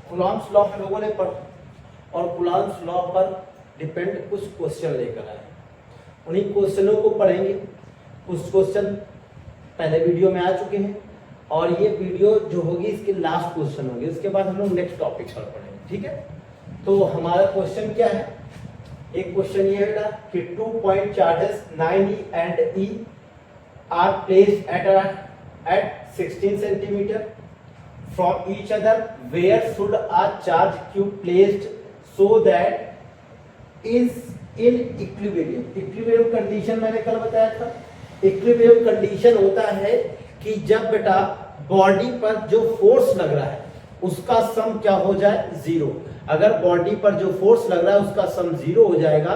Coulomb's law हम लोगों ने पढ़ा और कूलॉम्स लॉ पर डिपेंड कुछ क्वेश्चन लेकर आए। उन्हीं क्वेश्चनों को पढ़ेंगे। कुछ क्वेश्चन पहले वीडियो में आ चुके हैं और ये वीडियो जो होगी इसके लास्ट क्वेश्चन होगी। उसके बाद हम लोग नेक्स्ट टॉपिक पर पढ़ेंगे, ठीक है। तो हमारा क्वेश्चन क्या है, एक क्वेश्चन ये है कि 2 point charges 9E and E are placed at 16 centimeter from each other. Where should a charge Q placed so that is in equilibrium? Equilibrium condition मैंने कल बताया था। Equilibrium condition होता है कि जब बेटा बॉडी पर जो फोर्स लग रहा है उसका सम क्या हो जाए, जीरो। अगर बॉडी पर जो फोर्स लग रहा है उसका सम जीरो हो जाएगा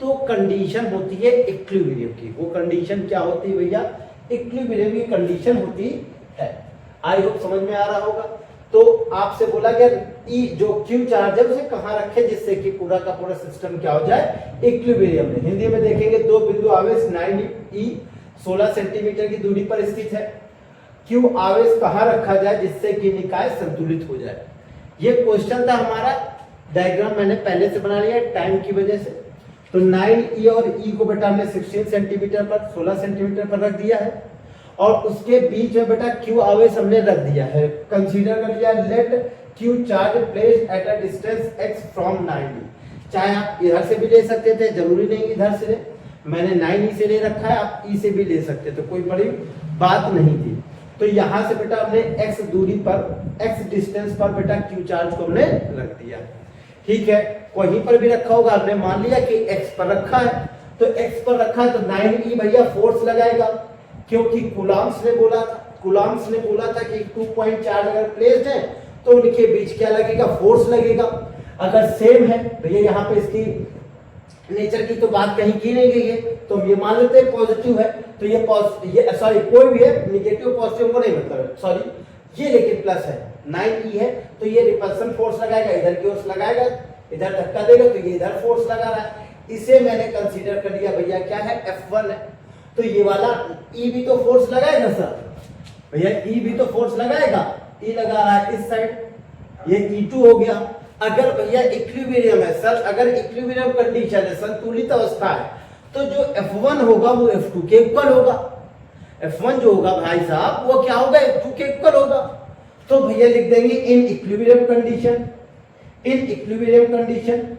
तो कंडीशन होती है इक्विलिब्रियम की। वो कंडीशन क्या होती है भैया, इक्विलिब्रियम की कंडीशन होती है। आई होप समझ में आ रहा होगा। तो आपसे बोला गया ई जो क्यू चार्ज है उसे कहां रखे जिससे कि पूरा का पूरा सिस्टम क्या हो जाए, इक्विलिब्रियम में। हिंदी में देखेंगे दो बिंदु आवेश 9E 16 सेंटीमीटर की दूरी पर स्थित है। क्यू आवेश कहां रखा जाए जिससे कि निकाय संतुलित हो जाए। ये क्वेश्चन था हमारा। डायग्राम मैंने पहले से बना लिया टाइम की वजह से। तो 9E और E को बेटा हमने 16 सेंटीमीटर पर 16 सेंटीमीटर पर रख दिया है और उसके बीच में बेटा क्यू आवेश हमने रख दिया है। कंसीडर कर लिया let Q charge placed at a distance x from 9E। चाहे आप इधर से भी ले सकते थे, जरूरी नहीं इधर से ले, मैंने 9E से ले रखा है, आप E से भी ले सकते थे, कोई बड़ी बात नहीं थी। तो यहां से बेटा हमने x दूरी पर, x डिस्टेंस पर बेटा क्यू चार्ज को हमने रख दिया, ठीक है। कहीं पर भी रखा होगा, हमने मान लिया कि x पर रखा है, तो x पर रखा है तो 9E भैया फोर्स लगाएगा, क्योंकि कूलॉम्स ने बोला था कि 2 पॉइंट चार्ज अगर प्लेस्ड है तो उनके बीच क्या लगेगा, फोर्स लगेगा। अगर सेम है भैया, यहाँ पे इसकी नेचर की तो बात कहीं की नहीं गई है, तो हम ये मान लेते हैं पॉजिटिव है, तो ये सॉरी कोई भी है, निगेटिव पॉजिटिव को नहीं मतलब, सॉरी ये लेकिन प्लस है, 9E है तो ये रिपल्सन फोर्स लगाएगा, इधर की ओर लगाएगा, इधर धक्का देगा तो ये इधर फोर्स लगा रहा है। इसे मैंने कंसीडर कर लिया भैया क्या है, F1 है। तो ये वाला E भी तो फोर्स लगाएगा सर, भैया E भी तो फोर्स लगाएगा, E लगा रहा है इस साइड, ये E2 हो गया। अगर भैया इक्विलिब्रियम है सर, अगर इक्विलिब्रियम कंडीशन है, संतुलित अवस्था है, तो जो F1 होगा वो F2 के इक्वल होगा। F1 जो होगा भाई साहब वो क्या होगा, F2 के इक्वल होगा। तो भैया लिख देंगे in equilibrium condition, in equilibrium condition,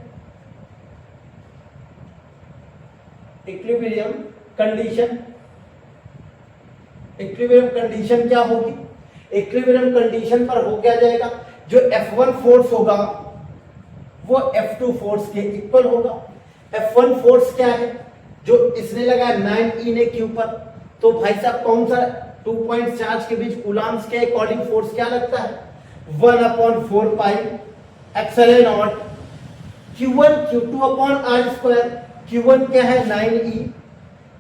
equilibrium condition, equilibrium condition क्या होगी, इक्विलिब्रियम कंडीशन पर हो क्या जाएगा, जो F1 फोर्स होगा वो F2 फोर्स के इक्वल होगा। F1 फोर्स क्या है, जो इसने लगाया 9E ने Q पर, तो भाई साहब कौन सा 2 पॉइंट चार्ज के बीच कूलॉम्स के अकॉर्डिंग फोर्स क्या लगता है, 1/4 pi epsilon naught Q1 Q2 upon R square. Q1 क्या है 9E,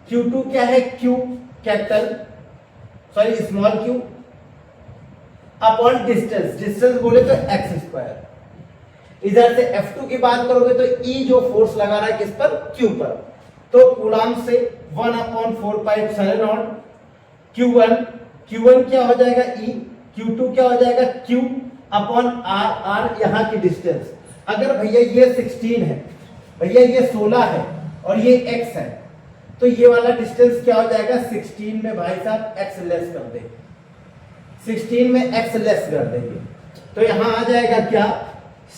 Q2 क्या है Q capital sorry small q upon distance, distance बोले तो x स्क्वायर। इधर से F2 की बात करोगे तो E जो फोर्स लगा रहा है किस पर, Q पर, तो कूलॉम से 1/4 पाई एप्सिलॉन नॉट Q1 क्या हो जाएगा E, Q2 क्या हो जाएगा Q अपॉन R यहाँ की डिस्टेंस। अगर भैया ये 16 है, भैया ये 16 है और ये x है, तो ये वाला डिस्टेंस क्या हो जाएगा, 16 में भाई साहब x लेस कर देंगे, 16 में x लेस कर देंगे, तो यहां आ जाएगा क्या,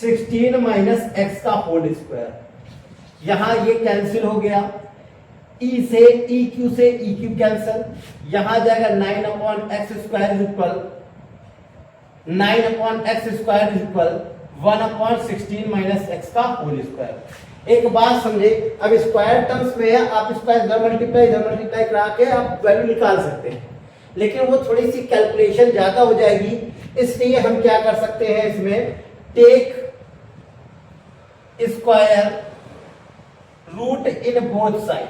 16 माइनस x का होल स्क्वायर। यहां ये कैंसिल हो गया, E से EQ से EQ कैंसिल, यहां आ जाएगा 9/x square equal 9/x square equal 1/16 माइनस x का होल स्क्वायर। एक बात समझे, अब स्क्वायर टर्म्स में है, आप इसका इधर मल्टीप्लाई करा के आप वैल्यू निकाल सकते हैं, लेकिन वो थोड़ी सी कैलकुलेशन ज्यादा हो जाएगी, इसलिए हम क्या कर सकते हैं इसमें, take square root in both side,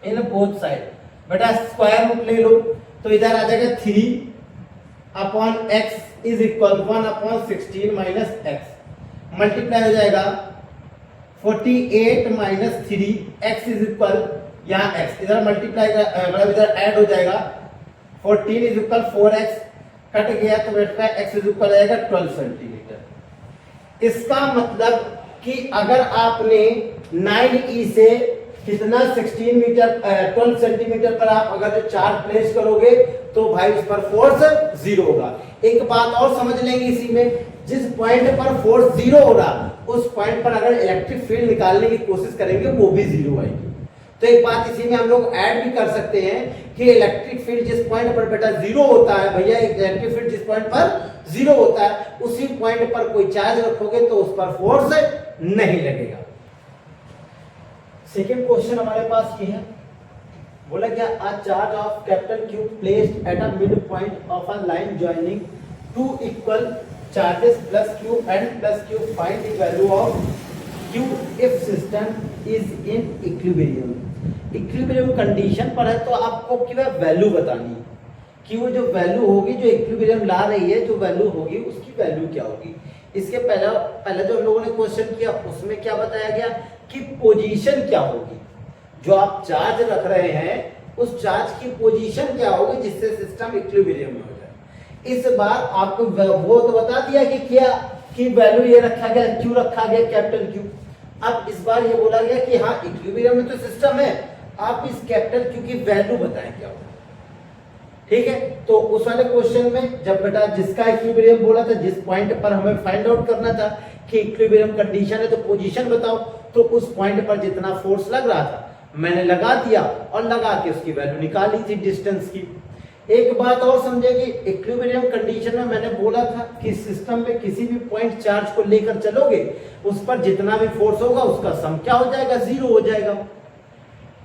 in both side बेटा स्क्वायर रूट ले लो, तो इधर आ जाएगा 3/x इज इक्वल 1/16 माइनस x, मल्टीप्लाई हो जाएगा 48 माइनस 3x इज इक्वल, यहाँ x इधर मल्टीप्लाई मतलब इधर ऐड हो जाएगा, 14 इज इक्वल 4x कट गया तो बेटा x इज इक्वल आएगा 12 सेंटीमीटर। इसका मतलब कि अगर आपने 9e से कितना 16 मीटर 12 सेंटीमीटर पर आप अगर जो चार्ज प्लेस करोगे तो भाई उस पर फोर्स 0 होगा। एक बात और समझ लेंगे इसी में, जिस पॉइंट पर फोर्स 0 हो रहा उस पॉइंट पर अगर इलेक्ट्रिक फील्ड निकालने की कोशिश करेंगे वो भी 0 आएगी। तो एक बात इसी में हम लोग ऐड भी कर सकते हैं कि इलेक्ट्रिक फील्ड जिस पॉइंट पर बेटा 0 होता है, भैया इलेक्ट्रिक फील्ड जिस पॉइंट पर 0 होता है उसी पॉइंट पर कोई चार्ज रखोगे तो उस पर फोर्स नहीं लगेगा। सेकेंड क्वेश्चन हमारे पास ये है, बोला क्या a charge of capital Q placed at a mid point of a line joining two equal charges plus Q and plus Q, find the value of Q if system is in equilibrium. Equilibrium condition पर है तो आपको क्या value बतानी है कि वो जो वैल्यू होगी जो इक्विलिब्रियम ला रही है, जो वैल्यू होगी उसकी वैल्यू क्या होगी। इसके पहले जो हम लोगों ने क्वेश्चन किया उसमें क्या बताया गया कि पोजीशन क्या होगी, जो आप चार्ज रख रहे हैं उस चार्ज की पोजीशन क्या होगी जिससे सिस्टम इक्विलिब्रियम में हो जाए। इस बार आपको वो तो बता दिया कि क्या कि वैल्यू ये रखा गया, क्यू रखा गया कैपिटल क्यू। अब इस बार ये बोला गया कि हाँ इक्विलिब्रियम में तो सिस्टम है, आप इस कैपिटल क्यू की वैल्यू बताएं क्या होगा। ठीक है, तो उस वाले क्वेश्चन में जब बेटा जिसका इक्विलिब्रियम बोला था, जिस पॉइंट पर हमें फाइंड आउट करना था कि इक्विलिब्रियम कंडीशन है तो पोजीशन बताओ, तो उस पॉइंट पर जितना फोर्स लग रहा था मैंने लगा दिया और लगा के उसकी वैल्यू निकाली थी डिस्टेंस की। एक बात और समझेगी, इक्विलिब्रियम कंडीशन में मैंने बोला था कि सिस्टम में किसी भी पॉइंट चार्ज को लेकर चलोगे उस पर जितना भी फोर्स होगा उसका सम क्या हो जाएगा, 0 हो जाएगा।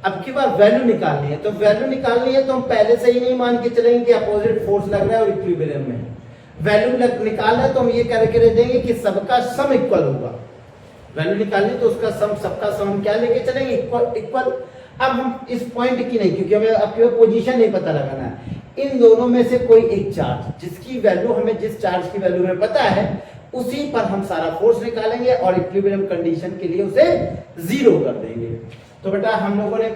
अब की बार वैल्यू निकालनी है, तो वैल्यू निकालनी है तो हम पहले से ही नहीं मान के चलेंगे कि अपोजिट फोर्स लग रहा है और इक्विलिब्रियम में वैल्यू निकालना है तो हम ये करके रह देंगे कि सबका सम इक्वल होगा। वैल्यू निकालनी तो उसका सम, सबका सम हम क्या लेके चलेंगे, इक्वल। अब हम इस पॉइंट की नहीं, क्योंकि हमें आपकी पोजीशन नहीं पता लगाना है, इन दोनों में से कोई एक चार्ज जिसकी वैल्यू हमें, जिस चार्ज की वैल्यू हमें पता है उसी पर हम सारा फोर्स निकालेंगे और इक्विलिब्रियम कंडीशन के लिए उसे 0 कर देंगे। तो बेटा हम लोगों ने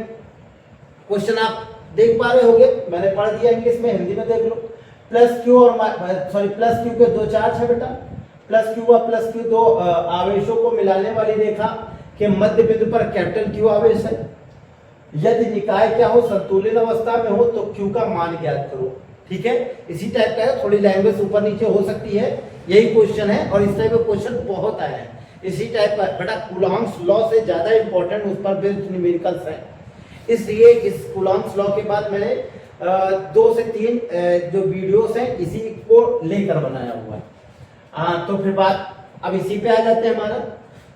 क्वेश्चन आप देख पा रहे होंगे, मैंने पढ़ दिया इंग्लिश में, हिंदी में देख लो। प्लस क्यू और प्लस क्यू के दो चार्ज है बेटा, प्लस क्यू और प्लस क्यू दो आवेशों को मिलाने वाली रेखा के मध्य बिंदु पर कैपिटल क्यू आवेश है। यदि निकाय क्या हो, संतुलित अवस्था में हो तो क्यू का मान ज्ञात करो। ठीक है, इसी टाइप का है, थोड़ी लैंग्वेज ऊपर नीचे हो सकती है, यही क्वेश्चन है और इस टाइप का क्वेश्चन बहुत आया है इसी टाइप का। बेटा कूलॉम्स लॉ से ज्यादा इंपॉर्टेंट उस पर बेस्ड न्यूमेरिकल्स है, इसलिए इस कूलॉम्स लॉ के बाद मैंने 2 से 3 जो वीडियोस हैं इसी को लेकर बनाया हुआ है। तो फिर बात अब इसी पे आ जाते हैं हमारा।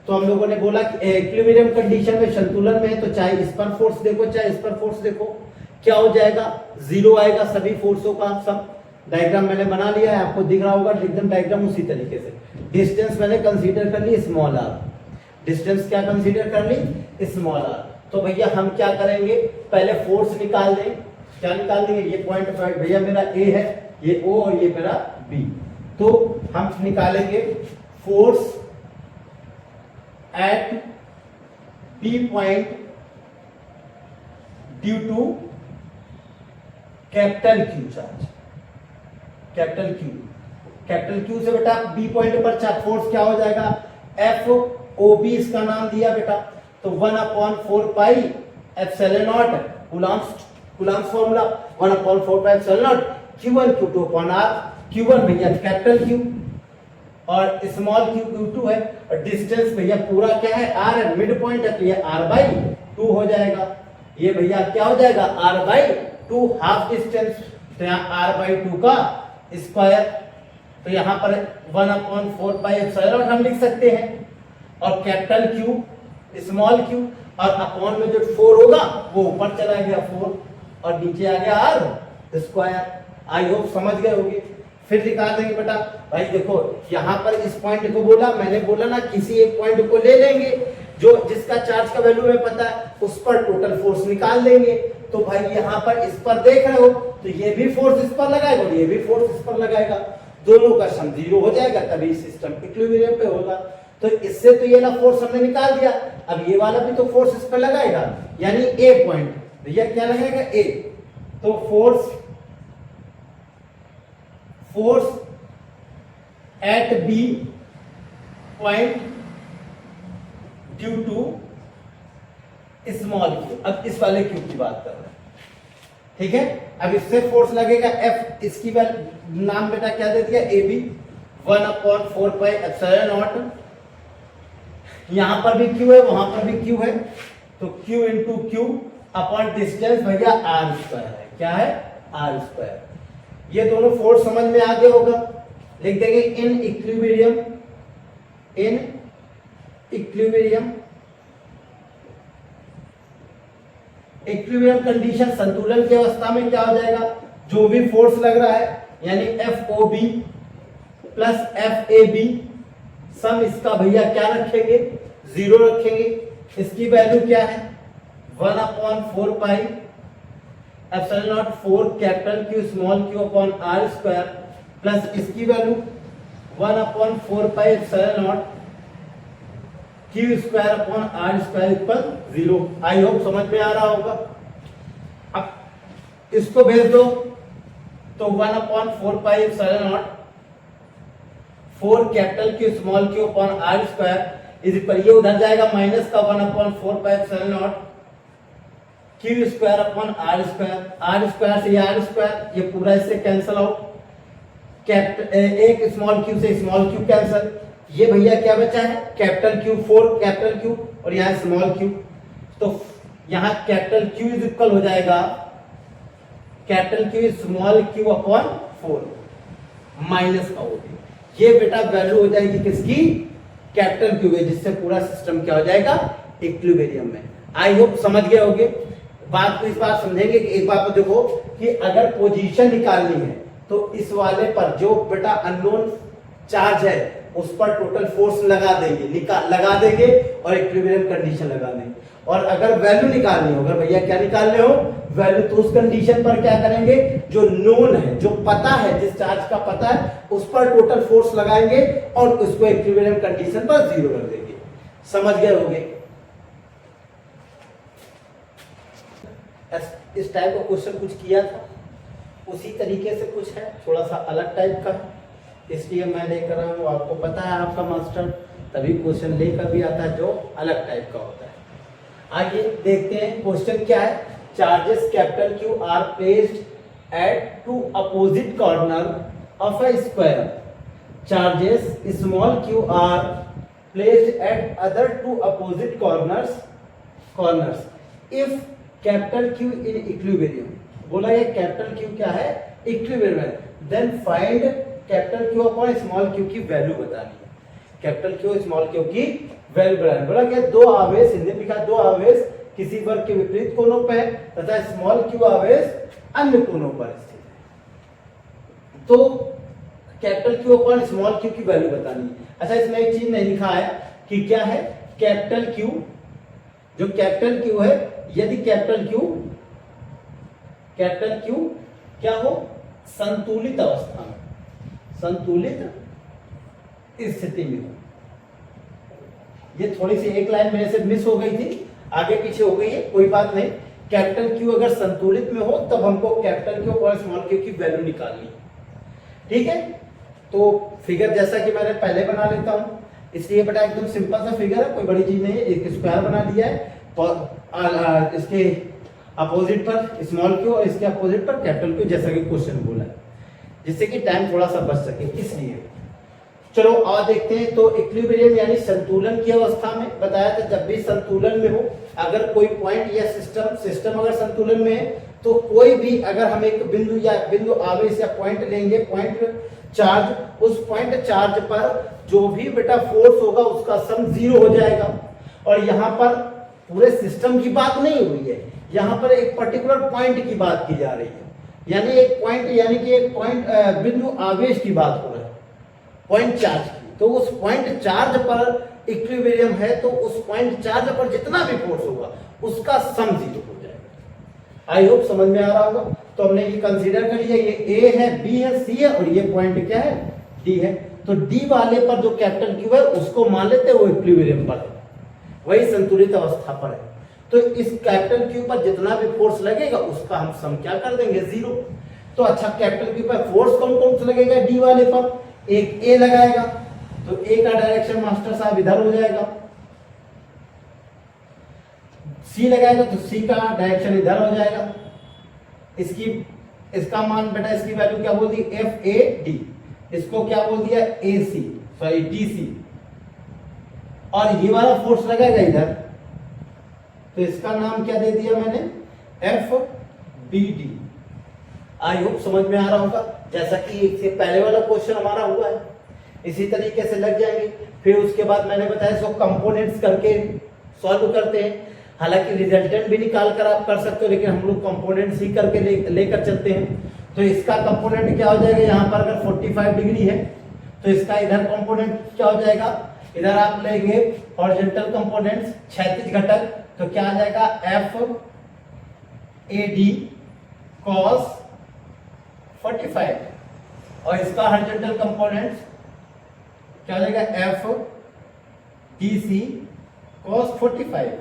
तो हम लोगों ने बोला कि इक्विलिब्रियम कंडीशन में संतुलन में है तो चाहे इस पर फोर्स देखो चाहे इस पर फोर्स देखो क्या हो जाएगा, 0 आएगा सभी फोर्सों का सम। डायग्राम मैंने बना लिया है, आपको दिख रहा होगा एकदम डायग्राम उसी तरीके से। डिस्टेंस मैंने कंसीडर कर ली स्मॉल r, डिस्टेंस क्या कंसीडर कर ली, स्मॉल r। तो भैया हम क्या करेंगे, पहले फोर्स निकाल दें। क्या निकाल देंगे, ये पॉइंट भैया मेरा A है, ये O और ये मेरा B। तो हम निकालेंगे force at P point due to capital Q charge. Capital Q से बेटा B पॉइंट पर चार्ज फोर्स क्या हो जाएगा, FOB इसका नाम दिया बेटा, तो 1/4 pi epsilon not Coulomb's formula 1/4 pi epsilon naught Q1 Q2 upon R। Q1 भैया कैपिटल Q और स्मॉल q q2 है और डिस्टेंस भैया पूरा क्या है r है, मिड पॉइंट है तो ये r/2 हो जाएगा। ये भैया क्या हो जाएगा r/2 हाफ डिस्टेंस, तो यहाँ r/2 का स्क्वायर, तो यहाँ पर 1/4 पाई एप्सिलॉन हम लिख सकते हैं और कैपिटल Q स्मॉल q और अपॉन में जो 4 होगा वो ऊपर चला गया 4 और नीचे आ गया r स्क्वायर। आई होप समझ गए होंगे। फिर दिखा देंगे बेटा, भाई देखो यहाँ पर इस पॉइंट को बोला, मैंने बोला ना किसी एक पॉइंट को ले लेंगे जो जिसका चार्ज का वैल्यू हमें पता है, उस पर टोटल फोर्स निकाल लेंगे। तो भाई यहाँ पर इस पर देख रहे हो तो ये भी फोर्स इस पर लगाएगा और ये भी फोर्स इस पर लगाएगा, दोनों का सम 0 हो जाएगा, तभी सिस्टम इक्विलिब्रियम पे होगा। तो इससे तो ये वाला फोर्स हमने निकाल दिया, अब ये वाला भी तो फोर्स इस पर लगाएगा, यानी ए पॉइंट भैया क्या लगाएगा, ए। तो force at B point due to small Q. अब इस वाले क्यू की बात कर रहे हैं, ठीक है। अब इससे फोर्स लगेगा F, इसकी नाम बेटा क्या दे दिया, ए बी, 1/4πε0। यहां पर भी क्यू है, वहां पर भी क्यू है, तो Q into Q upon distance भैया आर स्क्वायर है। क्या है, आर स्क्वायर। ये दोनों फोर्स समझ में आ गया होगा। लिख देंगे in equilibrium, in equilibrium, equilibrium condition, संतुलन की अवस्था में क्या हो जाएगा, जो भी फोर्स लग रहा है यानी FOB प्लस FAB, सम इसका भैया क्या रखेंगे, 0 रखेंगे। इसकी वैल्यू क्या है, 1/4πε0 capital Q small q upon R square, plus इसकी value 1/4πε0 Q square upon R square equal 0। I hope समझ में आ रहा होगा। अब इसको भेज दो तो 1/4πε0 4 capital Q small q upon R square is equal, ये उधर जाएगा माइनस का 1/4πε0 Q square upon R square, R square से आर स्क्वायर, ये पूरा इससे कैंसिल आउट, एक स्मॉल q से स्मॉल q कैंसिल, ये भैया क्या बचा है, कैपिटल Q 4 कैपिटल Q और यहाँ स्मॉल q, तो यहाँ कैपिटल Q इज इक्वल हो जाएगा capital Q small q upon 4 minus का हो गया। ये बेटा वैल्यू हो जाएगी किसकी, कैपिटल Q है, जिससे पूरा सिस्टम क्या हो जाएगा, इक्विलिब्रियम में। आई होप समझ गए होंगे बात को। इस बात समझेंगे कि एक बात तो देखो कि अगर पोजीशन निकालनी है तो इस वाले पर जो बेटा अननोन चार्ज है उस पर टोटल फोर्स लगा देंगे और इक्विलिब्रियम कंडीशन लगा देंगे। और अगर वैल्यू निकालनी हो, अगर भैया क्या निकालने हो, वैल्यू, तो उस कंडीशन पर क्या करेंगे, जो नोन है, जो पता है, जिस चार्ज का पता है उस पर टोटल फोर्स लगाएंगे और उसको इक्विलिब्रियम कंडीशन पर 0 कर देंगे। समझ गए होंगे। इस टाइप का क्वेश्चन कुछ किया था, उसी तरीके से कुछ है, थोड़ा सा अलग टाइप का, इसलिए मैं लेकर आया हूँ। आपको पता है आपका मास्टर तभी क्वेश्चन लेकर भी आता है जो अलग टाइप का होता है। आइए देखते हैं क्वेश्चन क्या है। Charges capital Q are placed at 2 opposite corner of a square. Charges small q are placed at other 2 opposite corners if capital Q in equilibrium. बोला ये कैपिटल Q क्या है, इक्विलिब्रियम है। Then find capital Q upon small q की value बतानी है। Capital Q small q की value बतानी। बोला क्या, दो आवेश, हिंदी में लिखा दो आवेश किसी वर्ग के विपरीत कोनों पर है तथा स्मॉल q आवेश अन्य कोनों पर स्थित है। तो capital Q upon small q की वैल्यू बतानी है। अच्छा, इसमें एक चीज नहीं लिखा है कि क्या है, कैपिटल Q, जो कैपिटल Q है, यदि कैपिटल Q क्या हो, संतुलित अवस्था में, संतुलित स्थिति में हो। ये थोड़ी सी एक लाइन मेरे से मिस हो गई थी, आगे पीछे हो गई है, कोई बात नहीं। कैपिटल Q अगर संतुलित में हो तब हमको कैपिटल Q और स्मॉल q की वैल्यू निकालनी है। ठीक है, तो फिगर जैसा कि मैंने पहले बना लेता हूं, इसलिए बेटा एकदम सिंपल सा फिगर है, कोई बड़ी चीज नहीं है। एक स्क्वायर बना दिया है, इसके अपोजिट पर स्मॉल q और इसके अपोजिट पर कैपिटल Q, जैसा कि क्वेश्चन बोला है, जिससे कि टाइम थोड़ा सा बच सके, इसलिए। चलो और देखते हैं। तो इक्विलिब्रियम यानी संतुलन की अवस्था में बताया था, जब भी संतुलन में हो, अगर कोई पॉइंट या सिस्टम अगर संतुलन में है तो कोई भी अगर हम एक बिंदु आवेश या पॉइंट लेंगे, पॉइंट चार्ज, उस पॉइंट चार्ज पर जो भी बेटा फोर्स होगा उसका सम 0 हो जाएगा। और यहाँ पर पूरे सिस्टम की बात नहीं हुई है, यहाँ पर एक पर्टिकुलर पॉइंट की बात की जा रही है, यानी एक पॉइंट, यानी कि एक पॉइंट बिंदु आवेश की बात हो रही है, पॉइंट चार्ज की। तो उस पॉइंट चार्ज पर इक्विलिब्रियम है, तो उस पॉइंट चार्ज पर जितना भी फोर्स होगा उसका सम 0 हो जाएगा। आई होप समझ में आ रहा होगा। तो हमने ये कंसीडर कर लिया, ये A है, B है, C है और ये पॉइंट क्या है, D है। तो D वाले पर जो कैपिटल Q है उसको मान लेते हैं वो इक्विलिब्रियम पर है, वही संतुलित अवस्था पर है। तो इस कैपिटल Q पर जितना भी फोर्स लगेगा उसका हम सम क्या कर देंगे, 0। तो अच्छा कैपिटल क्यू पर फोर्स कौन कौन सा लगेगा, डी वाले पर एक ए लगाएगा, तो ए का डायरेक्शन मास्टर साहब इधर हो जाएगा, सी लगाएगा तो सी का डायरेक्शन इधर हो जाएगा, इसका मान बेटा इसकी वैल्यू क्या बोल दी, एफ ए डी, इसको क्या बोल दिया, ए सी, सॉरी डी सी, और ये वाला फोर्स लगेगा इधर, तो इसका नाम क्या दे दिया मैंने, F B D. I hope समझ में आ रहा होगा, जैसा कि इससे पहले वाला क्वेश्चन हमारा हुआ है, इसी तरीके से लग जाएंगे। फिर उसके बाद मैंने बताया इसको कंपोनेंट्स करके सॉल्व करते हैं, हालांकि रिजल्टेंट भी निकाल कर आप कर सकते हो, लेकिन हम लोग कंपोनेंट्स ही करके लेकर चलते हैं। तो इसका कंपोनेंट क्या हो जाएगा, यहाँ पर अगर 45 डिग्री है तो इसका इधर कंपोनेंट क्या हो जाएगा, इधर आप लेंगे हॉरिजॉन्टल कंपोनेंट्स क्षैतिज घटक, तो क्या आ जाएगा, एफ ए डी कॉस 45, और इसका हॉरिजॉन्टल कंपोनेंट्स क्या हो जाएगा, एफ डी सी कॉस 45।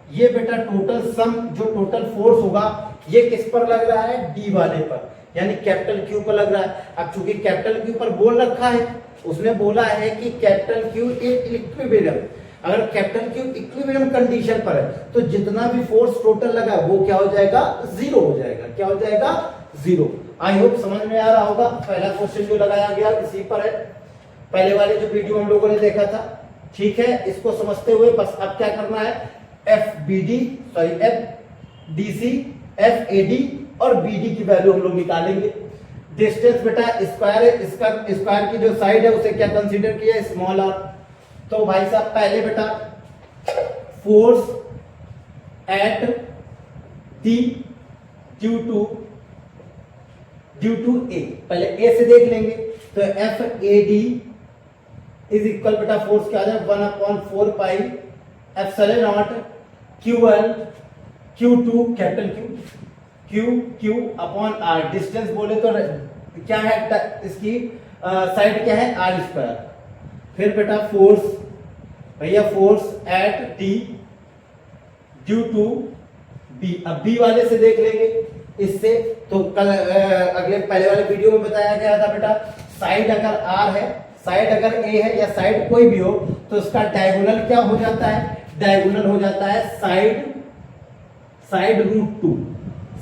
ये बेटा टोटल सम जो टोटल फोर्स होगा ये किस पर लग रहा है, डी वाले पर, यानी कैपिटल क्यू पर लग रहा है। अब चूंकि कैपिटल क्यू पर बोल रखा है, उसने बोला है कि कैपिटल क्यू इन इक्विलिब्रियम, अगर कैपिटल क्यू इक्विलिब्रियम कंडीशन पर है तो जितना भी फोर्स टोटल लगा वो क्या हो जाएगा, जीरो हो जाएगा, क्या हो जाएगा, जीरो। आई होप समझ में आ रहा होगा। पहला क्वेश्चन जो लगाया गया इसी पर है, पहले वाले जो वीडियो हम लोगों ने देखा था, ठीक है। इसको समझते हुए बस अब क्या करना है, F B D sorry F D C, F A D और बी डी की वैल्यू हम लोग निकालेंगे। डिस्टेंस बेटा स्क्वायर है, इसका स्क्वायर की जो साइड है उसे क्या कंसीडर किया, स्मॉल आर। तो भाई साहब पहले बेटा force at D due to A, पहले ए से देख लेंगे, तो F A D is equal बेटा फोर्स क्या आ जाए, 1/4 pi epsilon naught Q1 Q2 capital Q upon R. Distance बोले तो क्या है, इसकी साइड क्या है, आर स्क्वायर। फिर बेटा फोर्स, भैया force at D due to B, अब बी वाले से देख लेंगे इससे। तो कल अगले पहले वाले वीडियो में बताया गया था बेटा, साइड अगर आर है, साइड अगर ए है या साइड कोई भी हो तो उसका डायगोनल क्या हो जाता है, डायगोनल हो जाता है side root two,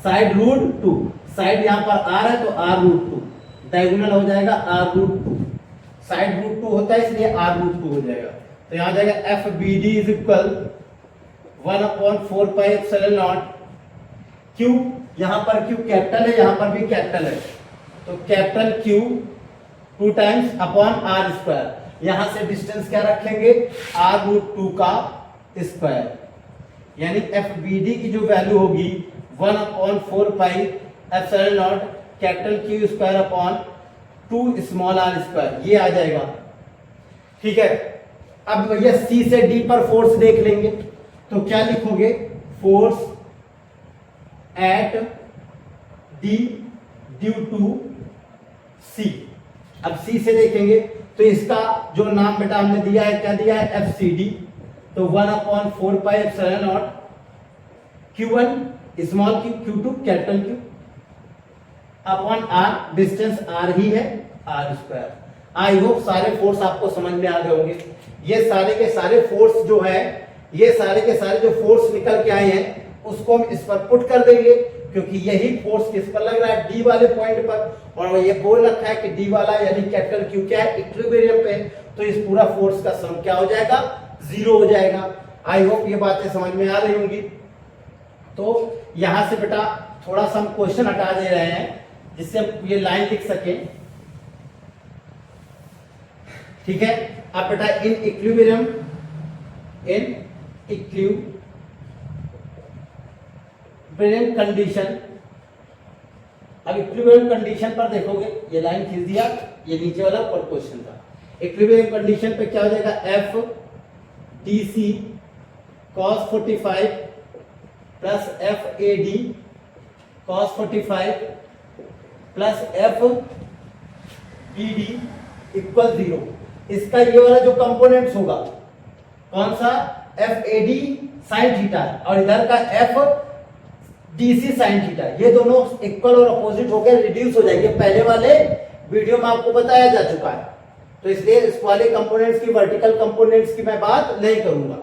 side root two, side यहां पर आर है तो आर रूट टू, डायगोनल हो जाएगा R root two, side root two होता है इसलिए आर रूट टू हो जाएगा। तो यहां जाएगा F B D is equal 1/4 pi epsilon not Q, यहां पर क्यू कैपिटल है, यहां पर भी कैपिटल है, तो capital Q 2 times upon R square, यहां से डिस्टेंस क्या रखेंगे, आर रूट टू का स्क्वायर, यानी एफ बी डी की जो वैल्यू होगी 1/4 pi epsilon not capital Q square upon 2 small R square, ये आ जाएगा। ठीक है, अब भैया सी से डी पर फोर्स देख लेंगे, तो क्या लिखोगे, force at D due to C. अब सी से देखेंगे तो इसका जो नाम बेटा हमने दिया है, क्या दिया है, एफ सी डी, तो 1/4 pi epsilon naught Q1 small q Q2 capital Q upon R, distance R ही है, आर स्क्वायर। आई होप सारे फोर्स आपको समझ में आ गए होंगे। ये सारे के सारे फोर्स जो है, ये सारे के सारे जो फोर्स निकल के आए हैं उसको हम इस पर पुट कर देंगे, क्योंकि यही फोर्स किस पर लग रहा है, डी वाले पॉइंट पर, और ये बोल रखा है कि डी वाला यानी कैपिटल क्यू क्या है, इक्विलिब्रियम पे, तो इस पूरा फोर्स का सम क्या हो जाएगा, जीरो हो जाएगा। आई होप ये बातें समझ में आ रही होंगी। तो यहां से बेटा थोड़ा सा हम क्वेश्चन हटा दे रहे हैं जिससे हम ये लाइन लिख सके, ठीक है। अब बेटा इन इक्विलिब्रियम कंडीशन, अब इक्विलिब्रियम कंडीशन पर देखोगे, ये लाइन खींच दिया, ये नीचे वाला ऊपर क्वेश्चन था। इक्विलिब्रियम कंडीशन पे क्या हो जाएगा, F D C cos 45 plus F A D cos 45 plus F B D equal 0। इसका ये वाला जो कंपोनेंट्स होगा कौन सा, F A D sine theta, और इधर का एफ DC sin थीटा, ये दोनों इक्वल और अपोजिट होकर रिड्यूस हो जाएंगे। पहले वाले वीडियो में आपको बताया जा चुका है, तो इसलिए इस वाले कंपोनेंट्स की, वर्टिकल कंपोनेंट्स की मैं बात नहीं करूंगा।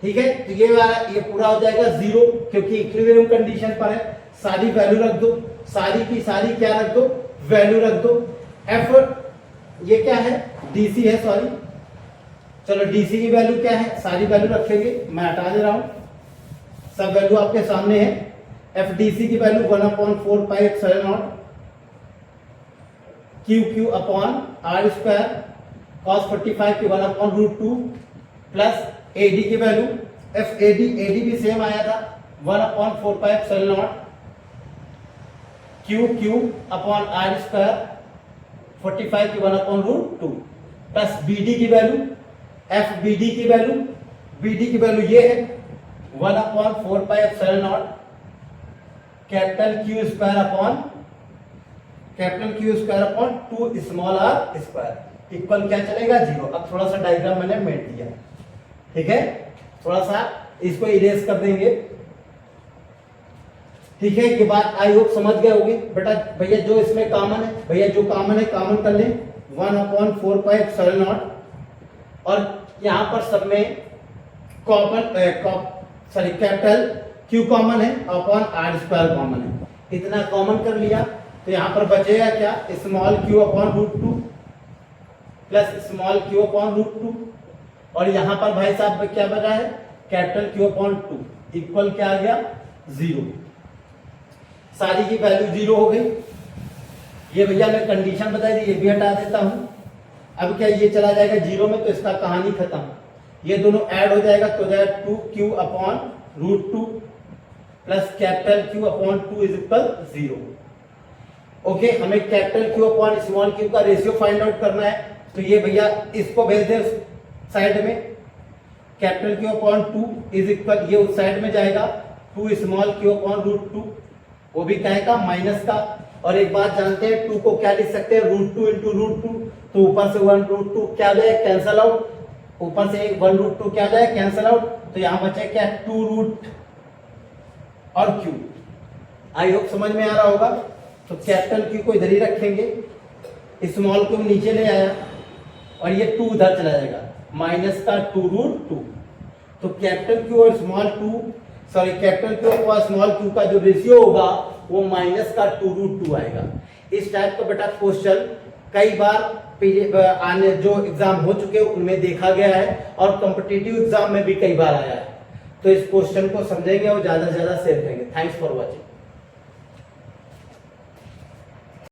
ठीक है, तो ये पूरा हो जाएगा 0, क्योंकि इक्विलिब्रियम कंडीशन पर है। सारी वैल्यू रख दो, सारी की सारी क्या रख दो, वैल्यू रख दो। एफ ये क्या है, DC है, सॉरी, चलो DC की वैल्यू क्या है, सारी वैल्यू रखेंगे, मैं हटा दे रहा हूं, सब वैल्यू आपके सामने है। एफ DC की value 1/4 pi epsilon not Q upon R square cos 45 की 1/√2 प्लस AD की वैल्यू, एफ AD भी सेम आया था 1/4 pi epsilon not Q upon R square 45 की 1/√2 प्लस BD की वैल्यू, एफ BD की वैल्यू ये है 1/4 pi epsilon not capital Q square upon 2 small r square equal क्या चलेगा, 0। अब थोड़ा सा डायग्राम मैंने मेट दिया, ठीक है, थोड़ा सा इसको इरेज कर देंगे। ठीक है, ये बात आई होप समझ गए होंगे। बेटा भैया जो इसमें कॉमन है, भैया जो कॉमन है कॉमन कर लें, 1/4 पाई एप्सिलॉन नॉट, और यहां पर सब में कैपिटल Q कॉमन है अपॉन r स्क्वायर कॉमन है। इतना कॉमन कर लिया तो यहां पर बचेगा क्या, small q upon √2 plus small q upon √2, और यहां पर भाई साहब क्या बचा है, कैपिटल Q अपॉन 2 इक्वल क्या आ गया, 0। सारी की वैल्यू 0 हो गई। ये भैया मैं कंडीशन बताई थी, ये भी हटा देता हूं। अब क्या ये चला जाएगा 0 में, तो इसका कहानी खत्म। ये दोनों ऐड हो जाएगा तो जाएगा 2q upon √2 plus capital Q upon 2 is equal 0। Okay, हमें capital Q upon small q का रेशियो फाइंड आउट करना है, तो ये भैया इसको भेज दे साइड में, capital Q upon 2 is equal, ये उस साइड में जाएगा 2 स्मॉल q अपॉन √2, वो भी क्या का, माइनस का। और एक बात जानते हैं, 2 को क्या लिख सकते हैं, √2 इंटू √2, तो ऊपर से 1√2 क्या जाए, कैंसल आउट, ऊपर से 1√2 क्या जाए, कैंसल आउट, तो यहां बचे क्या, 2 और q। आई होप समझ में आ रहा होगा। तो कैपिटल Q को इधर ही रखेंगे, स्मॉल को नीचे ले आया और ये 2 उधर चला जाएगा, माइनस का 2√2। तो कैपिटल Q और स्मॉल कैपिटल Q और स्मॉल q का जो रेशियो होगा वो माइनस का 2√2 आएगा। इस टाइप का बेटा क्वेश्चन कई बार आने जो एग्जाम हो चुके उनमें देखा गया है, और कॉम्पिटिटिव एग्जाम में भी कई बार आया है। तो इस क्वेश्चन को समझेंगे और ज्यादा से ज्यादा शेयर करेंगे। Thanks for watching.